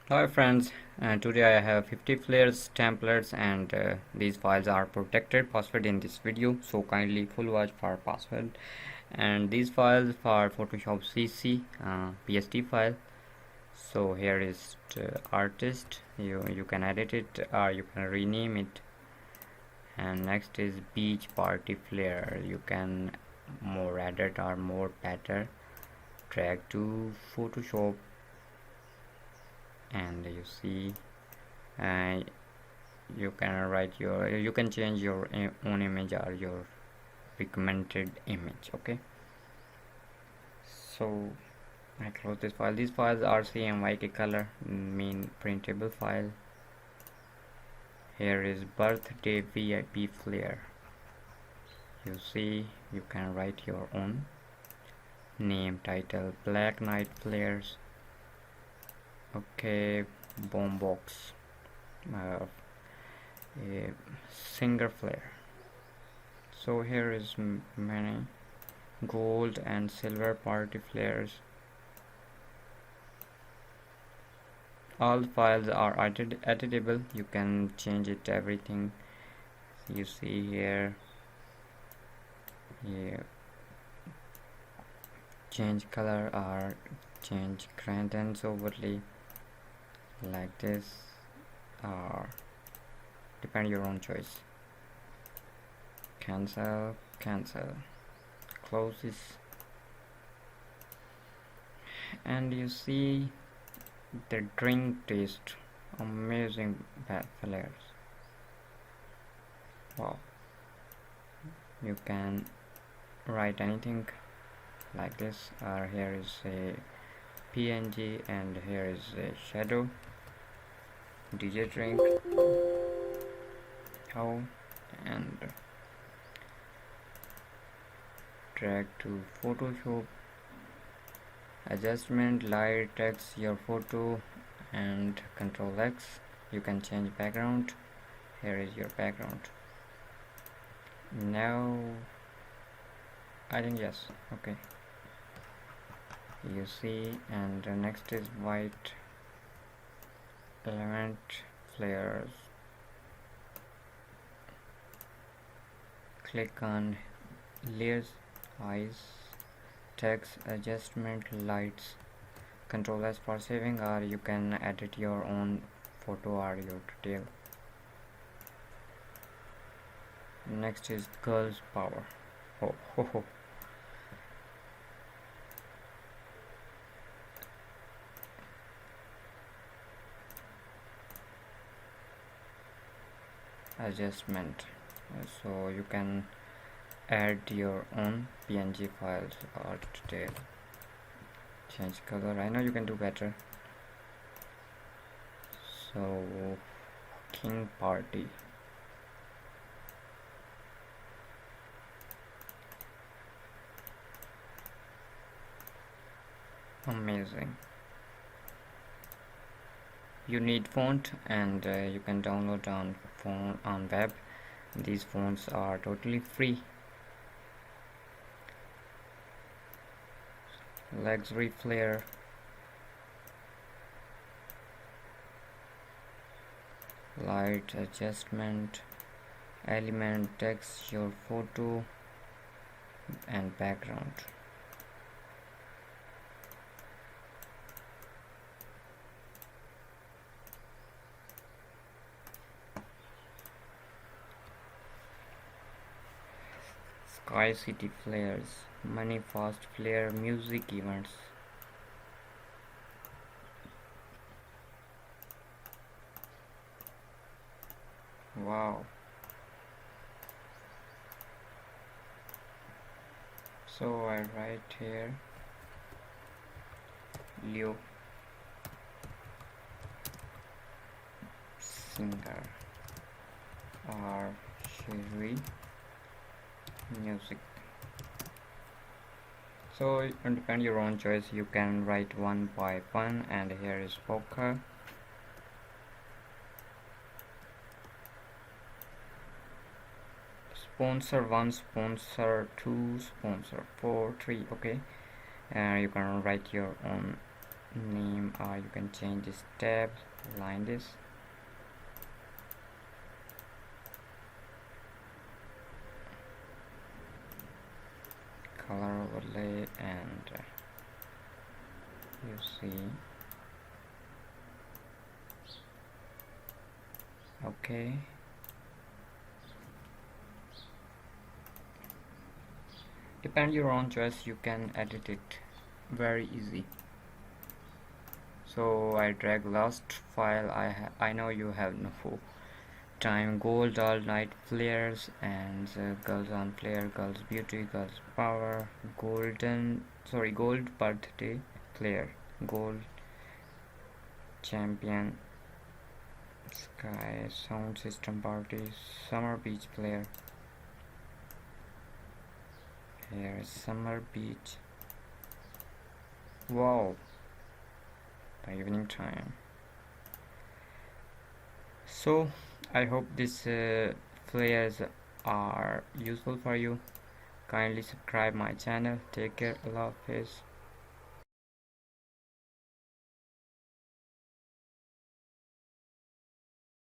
Hi friends, today I have 50 flares templates and these files are protected password in this video, so kindly full watch for password. And these files for Photoshop CC PSD file. So here is the artist, you can edit it or you can rename it. And next is beach party flare, you can more edit or more better drag to Photoshop, and you see uh, you can change your own image or your recommended image. Okay, so I close this file. These files are CMYK color mean printable file. Here is birthday VIP flare. You see, you can write your own name, title, black night flares. Okay, bomb box, a singer flare. So here is many gold and silver party flares. All files are editable, you can change it everything. You see here, yeah, change color or change contents overlay like this, or depend your own choice. Cancel, close this, and you see the drink taste, amazing flavors. Wow, you can write anything like this, or here is a PNG and here is a shadow DJ drink. Oh, and drag to Photoshop, adjustment, light, text your photo, and Control X. You can change background. Here is your background. Now I think yes, okay, you see, and next is white element flares. Click on layers, eyes, text, adjustment, lights, Control S for saving, or you can edit your own photo or your detail. Next is girls power. Oh, ho, ho. Adjustment, so you can add your own PNG files or detail. Change color, I know you can do better. So king party, amazing. You need font, and you can download on phone on web. These fonts are totally free. Luxury flare, light adjustment, element, text your photo and background. Sky City flares, money fast flare, music events. Wow. So I write here Leo singer or Sheri music. So it can depend your own choice, you can write one by one, and here is poker. Sponsor 1, sponsor 2, sponsor 4, 3. Okay, you can write your own name, you can change this tab, line this. Color overlay, and you see, okay. Depend your own choice, you can edit it very easy. So I drag last file. I know you have no time. Gold all night flares, and girls on flare, girls beauty, girls power, gold birthday flare, gold champion, sky sound system party, summer beach flare. Here is summer beach. Wow, the evening time. So I hope these flares are useful for you. Kindly subscribe my channel. Take care. Allah Hafiz.